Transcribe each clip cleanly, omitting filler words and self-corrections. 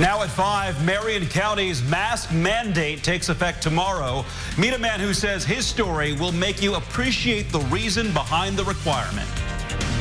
Now at 5, Marion County's mask mandate takes effect tomorrow. Meet a man who says his story will make you appreciate the reason behind the requirement.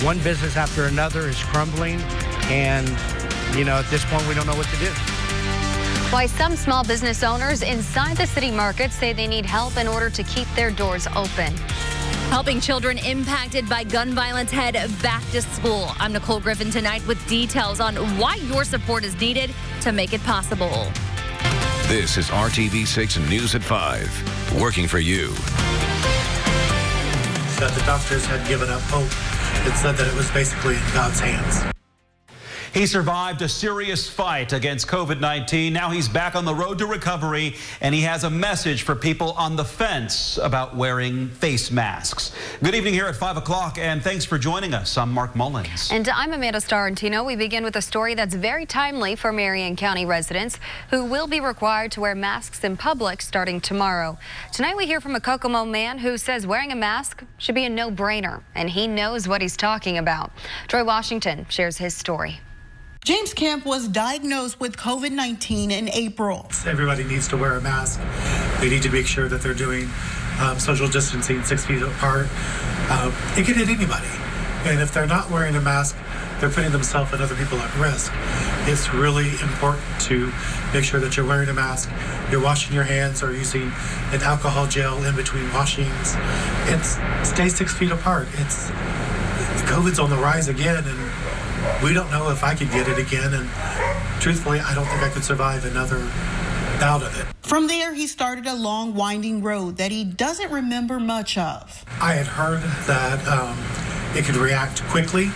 One business after another is crumbling, and, at this point, we don't know what to do. Why some small business owners inside the city market say they need help in order to keep their doors open. Helping children impacted by gun violence head back to school. I'm Nicole Griffin tonight with details on why your support is needed to make it possible. This is RTV6 News at 5, working for you. That the doctors had given up hope and said that it was basically in God's hands. He survived a serious fight against COVID-19. Now he's back on the road to recovery, and he has a message for people on the fence about wearing face masks. Good evening here at 5 o'clock, and thanks for joining us. I'm Mark Mullins. And I'm Amanda Starantino. We begin with a story that's very timely for Marion County residents who will be required to wear masks in public starting tomorrow. Tonight we hear from a Kokomo man who says wearing a mask should be a no-brainer, and he knows what he's talking about. Troy Washington shares his story. James Kemp was diagnosed with COVID-19 in April. Everybody needs to wear a mask. They need to make sure that they're doing social distancing 6 feet apart. It can hit anybody. And if they're not wearing a mask, they're putting themselves and other people at risk. It's really important to make sure that you're wearing a mask, you're washing your hands or using an alcohol gel in between washings, and stay 6 feet apart. COVID's on the rise again, and we don't know if I could get it again, and truthfully, I don't think I could survive another bout of it. From there, he started a long, winding road that he doesn't remember much of. I had heard that it could react quickly,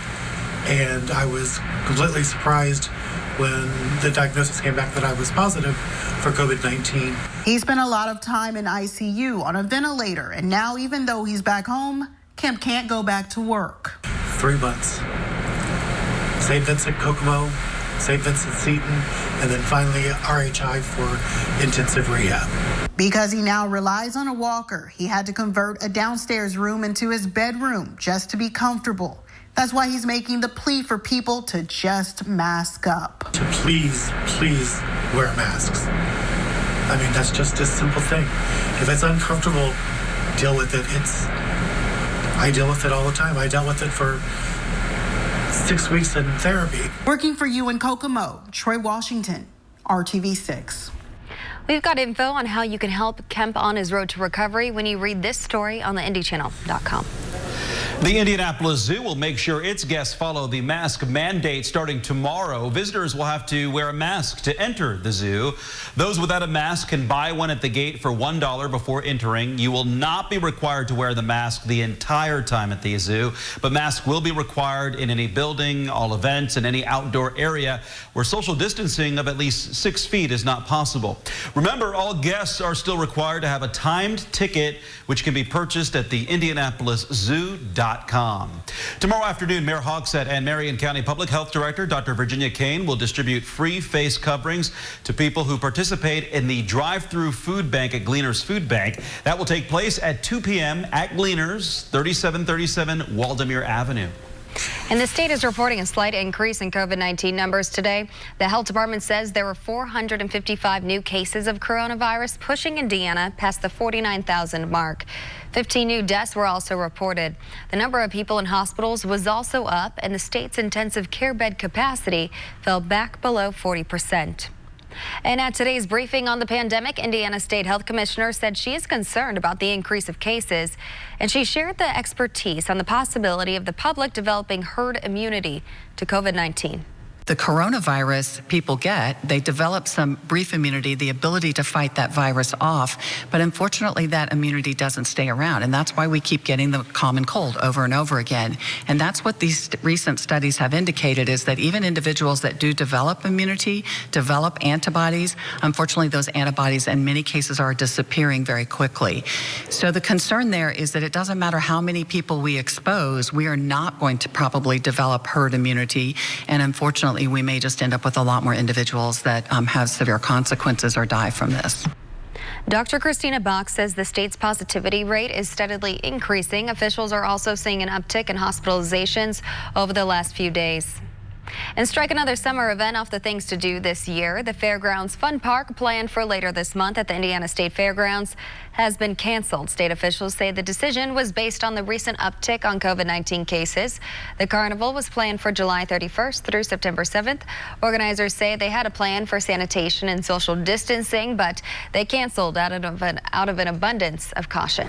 and I was completely surprised when the diagnosis came back that I was positive for COVID-19. He spent a lot of time in ICU on a ventilator, and now even though he's back home, Kemp can't go back to work. 3 months. St. Vincent, Kokomo, St. Vincent, Seton, and then finally RHI for intensive rehab. Because he now relies on a walker, he had to convert a downstairs room into his bedroom just to be comfortable. That's why he's making the plea for people to just mask up. To please wear masks. I mean, that's just a simple thing. If it's uncomfortable, deal with it. I deal with it all the time. I dealt with it for 6 weeks in therapy. Working for you in Kokomo, Troy Washington, RTV6. We've got info on how you can help Kemp on his road to recovery when you read this story on the IndyChannel.com. The Indianapolis Zoo will make sure its guests follow the mask mandate starting tomorrow. Visitors will have to wear a mask to enter the zoo. Those without a mask can buy one at the gate for $1 before entering. You will not be required to wear the mask the entire time at the zoo, but masks will be required in any building, all events, and any outdoor area where social distancing of at least 6 feet is not possible. Remember, all guests are still required to have a timed ticket, which can be purchased at the IndianapolisZoo.com. Tomorrow afternoon, Mayor Hogsett and Marion County Public Health Director Dr. Virginia Kane will distribute free face coverings to people who participate in the drive-through food bank at Gleaner's Food Bank. That will take place at 2 p.m. at Gleaner's, 3737 Waldemere Avenue. And the state is reporting a slight increase in COVID-19 numbers today. The health department says there were 455 new cases of coronavirus, pushing Indiana past the 49,000 mark. 15 new deaths were also reported. The number of people in hospitals was also up, and the state's intensive care bed capacity fell back below 40%. And at today's briefing on the pandemic, Indiana State Health Commissioner said she is concerned about the increase of cases, and she shared the expertise on the possibility of the public developing herd immunity to COVID-19. The coronavirus people get, they develop some brief immunity, the ability to fight that virus off, but unfortunately that immunity doesn't stay around, and that's why we keep getting the common cold over and over again. And that's what these recent studies have indicated, is that even individuals that do develop immunity, develop antibodies, unfortunately those antibodies in many cases are disappearing very quickly. So the concern there is that it doesn't matter how many people we expose, we are not going to probably develop herd immunity, and unfortunately we may just end up with a lot more individuals that have severe consequences or die from this. Dr. Christina Bach says the state's positivity rate is steadily increasing. Officials are also seeing an uptick in hospitalizations over the last few days. And strike another summer event off the things to do this year. The Fairgrounds Fun Park, planned for later this month at the Indiana State Fairgrounds, has been canceled. State officials say the decision was based on the recent uptick on COVID-19 cases. The Carnival was planned for July 31st through September 7th. Organizers say they had a plan for sanitation and social distancing, but they canceled out of an abundance of caution.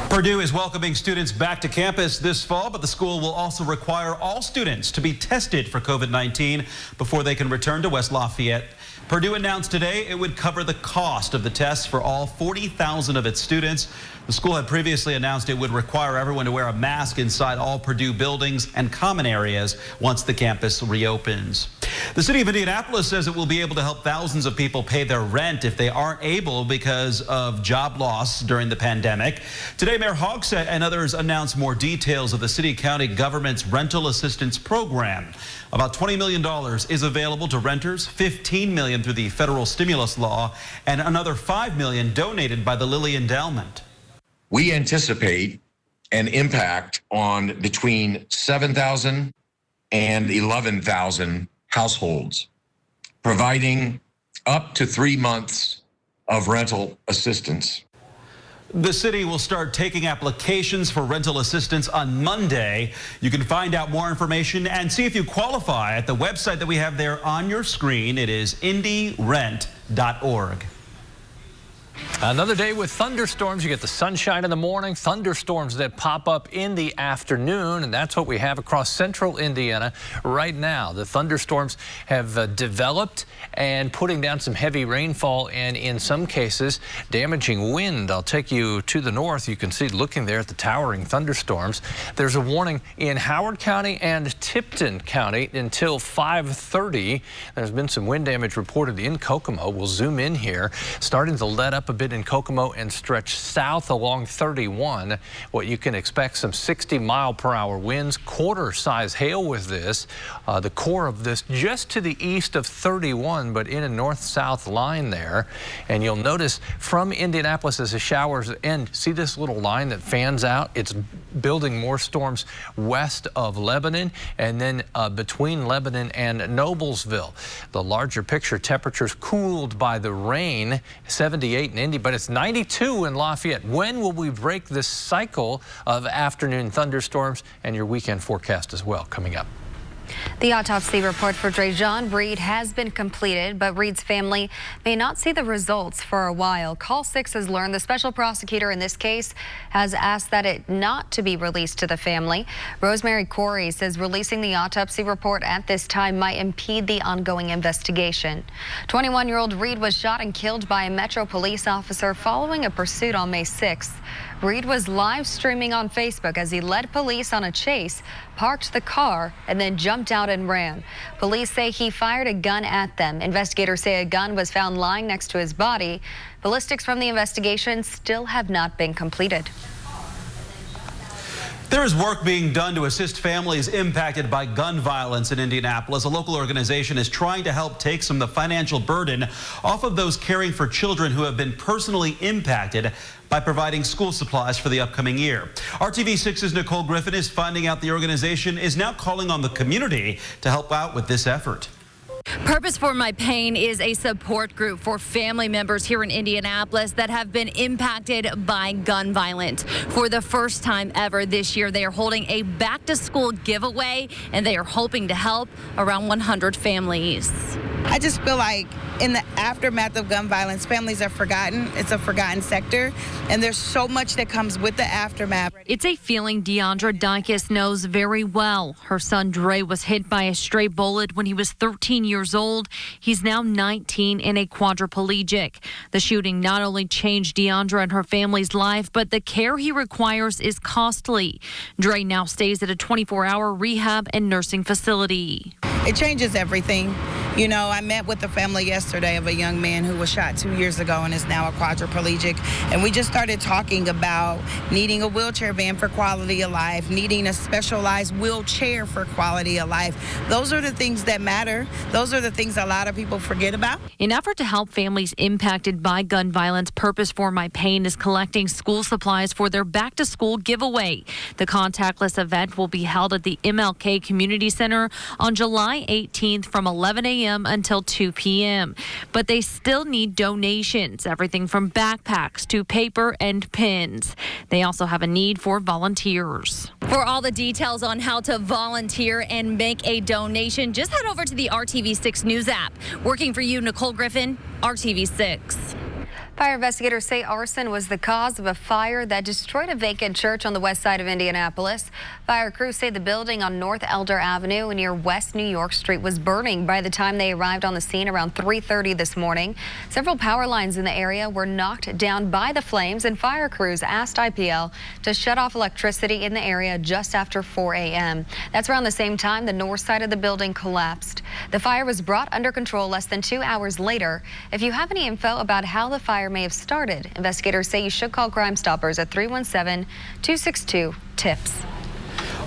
Purdue is welcoming students back to campus this fall, but the school will also require all students to be tested for COVID-19 before they can return to West Lafayette. Purdue announced today it would cover the cost of the tests for all 40,000 of its students. The school had previously announced it would require everyone to wear a mask inside all Purdue buildings and common areas once the campus reopens. The city of Indianapolis says it will be able to help thousands of people pay their rent if they aren't able because of job loss during the pandemic. Today, Mayor Hogsett and others announced more details of the city-county government's rental assistance program. About $20 million is available to renters, $15 million through the federal stimulus law, and another $5 million donated by the Lilly Endowment. We anticipate an impact on between 7,000 and 11,000 households, providing up to 3 months of rental assistance. The city will start taking applications for rental assistance on Monday. You can find out more information and see if you qualify at the website that we have there on your screen. It is indyrent.org. Another day with thunderstorms. You get the sunshine in the morning, thunderstorms that pop up in the afternoon, and that's what we have across central Indiana right now. The thunderstorms have developed and putting down some heavy rainfall and in some cases damaging wind. I'll take you to the north. You can see looking there at the towering thunderstorms. There's a warning in Howard County and Tipton County until 5:30. There's been some wind damage reported in Kokomo. We'll zoom in here, starting to let up a bit in Kokomo and stretch south along 31. What you can expect, some 60-mile-per-hour winds, quarter-size hail with this. The core of this just to the east of 31, but in a north-south line there. And you'll notice from Indianapolis as the showers end, see this little line that fans out? It's building more storms west of Lebanon and then between Lebanon and Noblesville. The larger picture, temperatures cooled by the rain, 78 in Indy, but it's 92 in Lafayette. When will we break this cycle of afternoon thunderstorms? And your weekend forecast as well coming up. The autopsy report for DeAndre Reed has been completed, but Reed's family may not see the results for a while. Call 6 has learned the special prosecutor in this case has asked that it not to be released to the family. Rosemary Corey says releasing the autopsy report at this time might impede the ongoing investigation. 21-year-old Reed was shot and killed by a Metro police officer following a pursuit on May 6th. Reed was live streaming on Facebook as he led police on a chase, parked the car, and then jumped out and ran. Police say he fired a gun at them. Investigators say a gun was found lying next to his body. Ballistics from the investigation still have not been completed. There is work being done to assist families impacted by gun violence in Indianapolis. A local organization is trying to help take some of the financial burden off of those caring for children who have been personally impacted by providing school supplies for the upcoming year. RTV6's Nicole Griffin is finding out the organization is now calling on the community to help out with this effort. Purpose for My Pain is a support group for family members here in Indianapolis that have been impacted by gun violence. For the first time ever this year, they are holding a back-to-school giveaway, and they are hoping to help around 100 families. I just feel like in the aftermath of gun violence, families are forgotten. It's a forgotten sector, and there's so much that comes with the aftermath. It's a feeling DeAndre Reed knows very well. Her son Dre was hit by a stray bullet when he was 13 years old. He's now 19 and a quadriplegic. The shooting not only changed DeAndre and her family's life, but the care he requires is costly. Dre now stays at a 24-hour rehab and nursing facility. It changes everything. You know, I met with the family yesterday of a young man who was shot 2 years ago and is now a quadriplegic. And we just started talking about needing a wheelchair van for quality of life, needing a specialized wheelchair for quality of life. Those are the things that matter. Those are the things a lot of people forget about. In an effort to help families impacted by gun violence, Purpose for My Pain is collecting school supplies for their back-to-school giveaway. The contactless event will be held at the MLK Community Center on July 18th from 11 a.m. until 2 p.m. But they still need donations, everything from backpacks to paper and pens. They also have a need for volunteers. For all the details on how to volunteer and make a donation, just head over to the RTV6 News app. Working for you, Nicole Griffin, RTV6. Fire investigators say arson was the cause of a fire that destroyed a vacant church on the west side of Indianapolis. Fire crews say the building on North Elder Avenue near West New York Street was burning by the time they arrived on the scene around 3:30 this morning. Several power lines in the area were knocked down by the flames, and fire crews asked IPL to shut off electricity in the area just after 4 a.m. That's around the same time the north side of the building collapsed. The fire was brought under control less than 2 hours later. If you have any info about how the fire may have started, investigators say you should call Crime Stoppers at 317-262-TIPS.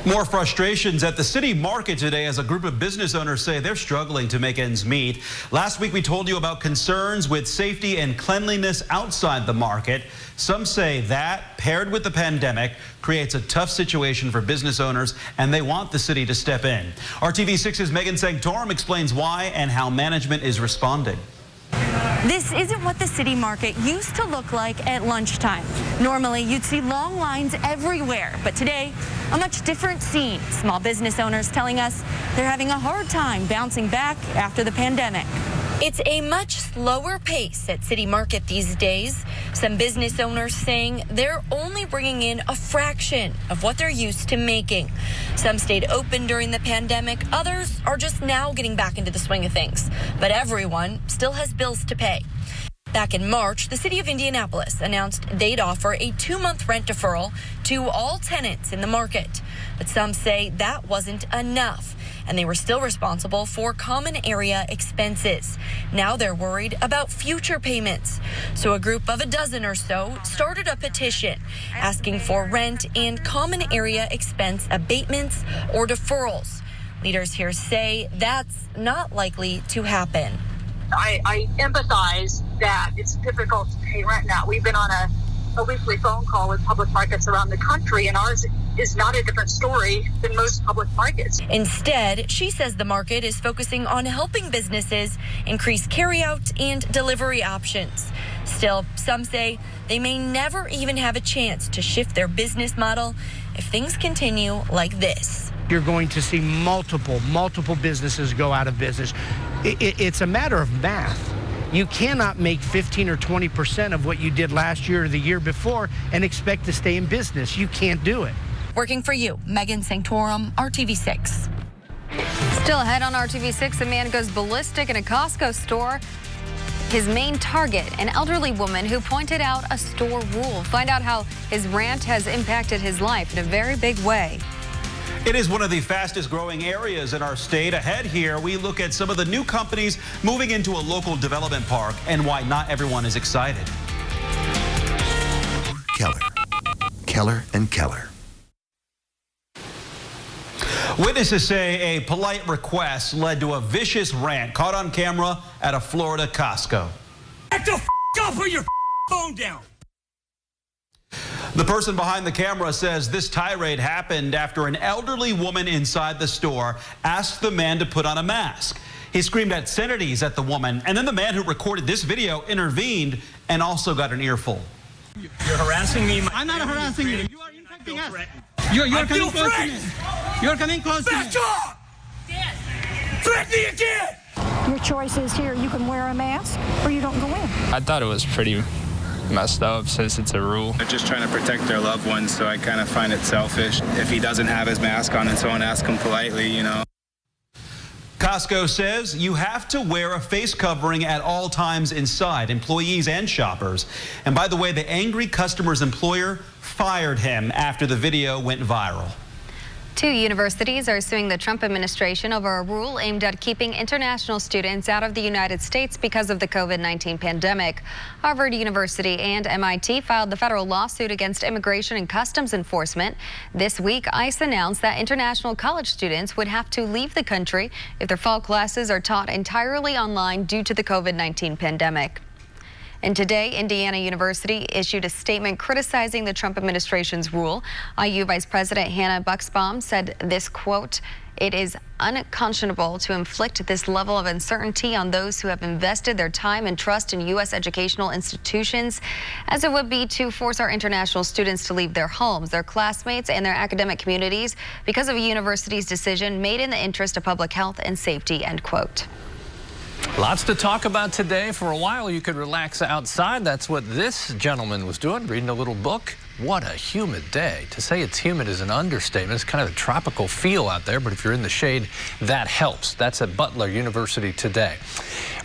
More frustrations at the city market today as a group of business owners say they're struggling to make ends meet. Last week we told you about concerns with safety and cleanliness outside the market. Some say that, paired with the pandemic, creates a tough situation for business owners, and they want the city to step in. RTV6's Megan Sanctorum explains why and how management is responding. This isn't what the city market used to look like at lunchtime. Normally, you'd see long lines everywhere, but today, a much different scene. Small business owners telling us they're having a hard time bouncing back after the pandemic. It's a much slower pace at City Market these days. Some business owners saying they're only bringing in a fraction of what they're used to making. Some stayed open during the pandemic. Others are just now getting back into the swing of things. But everyone still has bills to pay. Back in March, the city of Indianapolis announced they'd offer a 2-month rent deferral to all tenants in the market. But some say that wasn't enough, and they were still responsible for common area expenses. Now they're worried about future payments. So a group of a dozen or so started a petition asking for rent and common area expense abatements or deferrals. Leaders here say that's not likely to happen. I empathize that it's difficult to pay rent now. We've been on a weekly phone call with public markets around the country, and ours is not a different story than most public markets. Instead, she says the market is focusing on helping businesses increase carryout and delivery options. Still, some say they may never even have a chance to shift their business model if things continue like this. You're going to see multiple businesses go out of business. It's a matter of math. You cannot make 15 or 20% of what you did last year or the year before and expect to stay in business. You can't do it. Working for you, Megan Sanctorum, RTV6. Still ahead on RTV6, a man goes ballistic in a Costco store. His main target, an elderly woman who pointed out a store rule. Find out how his rant has impacted his life in a very big way. It is one of the fastest growing areas in our state. Ahead here, we look at some of the new companies moving into a local development park and why not everyone is excited. Keller and Keller. Witnesses say a polite request led to a vicious rant caught on camera at a Florida Costco. Back the up, put your phone down. The person behind the camera says this tirade happened after an elderly woman inside the store asked the man to put on a mask. He screamed obscenities at the woman, and then the man who recorded this video intervened and also got an earful. You're harassing me. I'm not harassing you. You are infecting us. You're coming close to me. You're coming close to me. Back up! Threaten me again! Your choice is here. You can wear a mask or you don't go in. I thought it was pretty messed up since it's a rule. They're just trying to protect their loved ones, so I kind of find it selfish. If he doesn't have his mask on and someone asks him politely, you know. Costco says you have to wear a face covering at all times inside, employees and shoppers. And by the way, the angry customer's employer fired him after the video went viral. Two universities are suing the Trump administration over a rule aimed at keeping international students out of the United States because of the COVID-19 pandemic. Harvard University and MIT filed the federal lawsuit against Immigration and Customs Enforcement. This week, ICE announced that international college students would have to leave the country if their fall classes are taught entirely online due to the COVID-19 pandemic. And today, Indiana University issued a statement criticizing the Trump administration's rule. IU Vice President Hannah Bucksbaum said this, quote, "It is unconscionable to inflict this level of uncertainty on those who have invested their time and trust in U.S. educational institutions, as it would be to force our international students to leave their homes, their classmates, and their academic communities because of a university's decision made in the interest of public health and safety," end quote. Lots to talk about today. For a while, you could relax outside. That's what this gentleman was doing, reading a little book. What a humid day. To say it's humid is an understatement. It's kind of a tropical feel out there, but if you're in the shade, that helps. That's at Butler University today.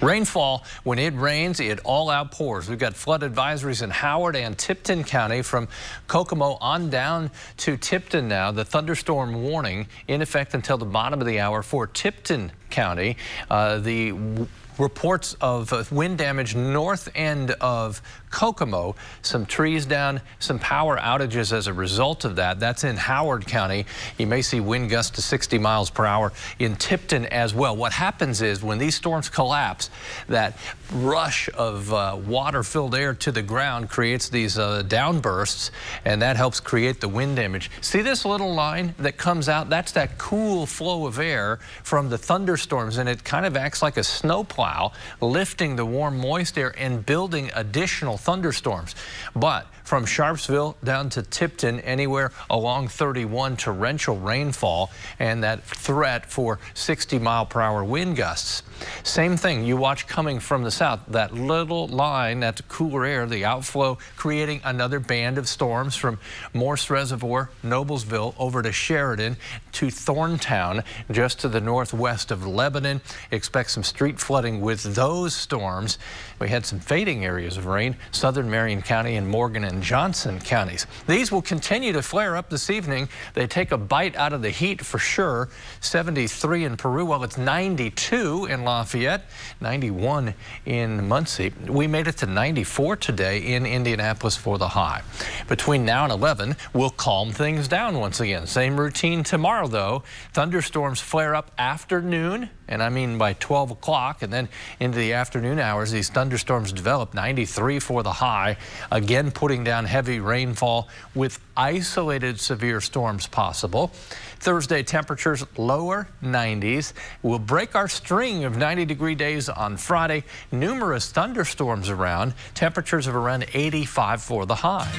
Rainfall, when it rains, it all outpours. We've got flood advisories in Howard and Tipton County from Kokomo on down to Tipton now. The thunderstorm warning in effect until the bottom of the hour for Tipton County. The reports of wind damage north end of Kokomo, some trees down, some power outages as a result of that. That's in Howard County. You may see wind gusts to 60 miles per hour in Tipton as well. What happens is when these storms collapse, that rush of water-filled air to the ground creates these downbursts, and that helps create the wind damage. See this little line that comes out? That's that cool flow of air from the thunderstorms, and it kind of acts like a snowplow, lifting the warm, moist air and building additional thunderstorms. But from Sharpsville down to Tipton, anywhere along 31, torrential rainfall and that threat for 60-mile-per-hour wind gusts. Same thing you watch coming from the south, that little line, that cooler air, the outflow, creating another band of storms from Morse Reservoir, Noblesville, over to Sheridan to Thorntown, just to the northwest of Lebanon. Expect some street flooding with those storms. We had some fading areas of rain, southern Marion County and Morgan and Johnson counties. These will continue to flare up this evening. They take a bite out of the heat for sure. 73 in Peru, while it's 92 in Lafayette, 91 in Muncie. We made it to 94 today in Indianapolis for the high. Between now and 11, we'll calm things down once again. Same routine tomorrow, though. Thunderstorms flare up after noon, and I mean by 12 o'clock, and then into the afternoon hours, these thunderstorms develop. 93 for the high, again putting down heavy rainfall with isolated severe storms possible. Thursday, temperatures lower 90s. We'll break our string of 90-degree days on Friday. Numerous thunderstorms around. Temperatures of around 85 for the high.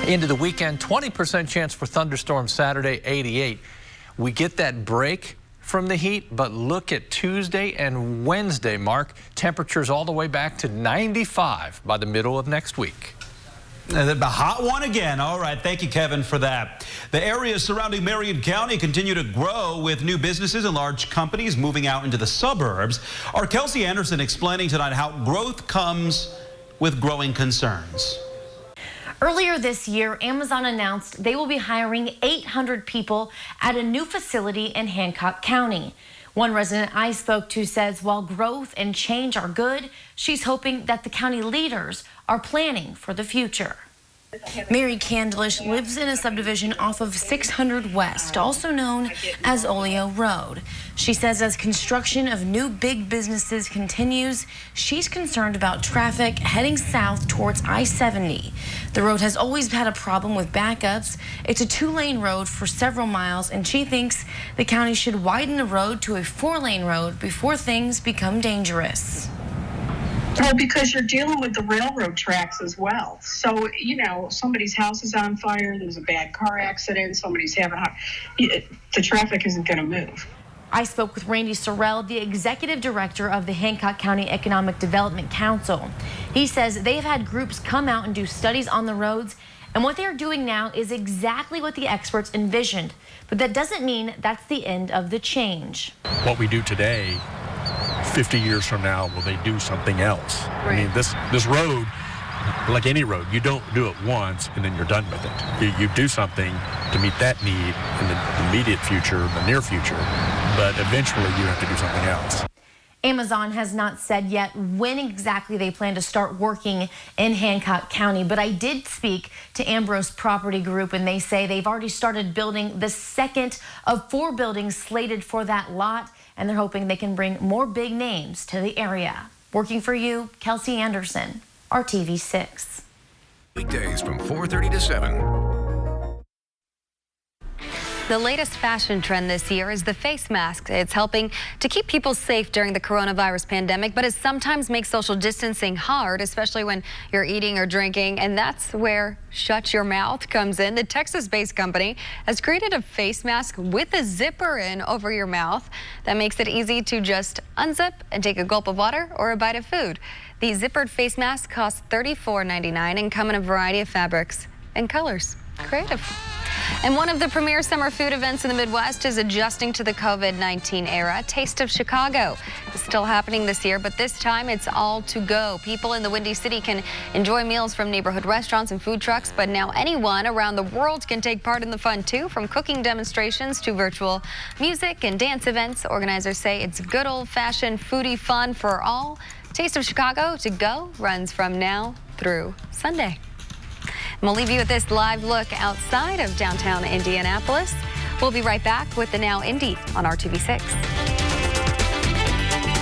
Into the weekend, 20% chance for thunderstorms Saturday, 88. We get that break from the heat, but look at Tuesday and Wednesday, Mark. Temperatures all the way back to 95 by the middle of next week. The hot one again. All right. Thank you, Kevin, for that. The areas surrounding Marion County continue to grow with new businesses and large companies moving out into the suburbs. Our Kelsey Anderson explaining tonight how growth comes with growing concerns. Earlier this year, Amazon announced they will be hiring 800 people at a new facility in Hancock County. One resident I spoke to says while growth and change are good, she's hoping that the county leaders are planning for the future. Mary Candlish lives in a subdivision off of 600 West, also known as Oleo Road. She says as construction of new big businesses continues, she's concerned about traffic heading south towards I-70. The road has always had a problem with backups. It's a 2-lane road for several miles, and she thinks the county should widen the road to a 4-lane road before things become dangerous. Well, because you're dealing with the railroad tracks as well. So, you know, somebody's house is on fire, there's a bad car accident, somebody's having the traffic isn't going to move. I spoke with Randy Sorrell, the executive director of the Hancock County Economic Development Council. He says they've had groups come out and do studies on the roads, and what they're doing now is exactly what the experts envisioned. But that doesn't mean that's the end of the change. What we do today, 50 years from now, will they do something else? Right. I mean, this road like any road, you don't do it once and then you're done with it. You do something to meet that need in the immediate future, the near future, but eventually you have to do something else. Amazon has not said yet when exactly they plan to start working in Hancock County, but I did speak to Ambrose Property Group, and they say they've already started building the second of 4 buildings slated for that lot, and they're hoping they can bring more big names to the area. Working for you, Kelsey Anderson, RTV6. Weekdays from 4:30 to 7. The latest fashion trend this year is the face mask. It's helping to keep people safe during the coronavirus pandemic, but it sometimes makes social distancing hard, especially when you're eating or drinking, and that's where Shut Your Mouth comes in. The Texas-based company has created a face mask with a zipper in over your mouth that makes it easy to just unzip and take a gulp of water or a bite of food. The zippered face mask costs $34.99 and come in a variety of fabrics and colors. Creative. And one of the premier summer food events in the Midwest is adjusting to the COVID-19 era. Taste of Chicago is still happening this year, but this time it's all to go. People in the Windy City can enjoy meals from neighborhood restaurants and food trucks, but now anyone around the world can take part in the fun too, from cooking demonstrations to virtual music and dance events. Organizers say it's good old-fashioned foodie fun for all. Taste of Chicago to go runs from now through Sunday. And we'll leave you with this live look outside of downtown Indianapolis. We'll be right back with the Now Indy on RTV6.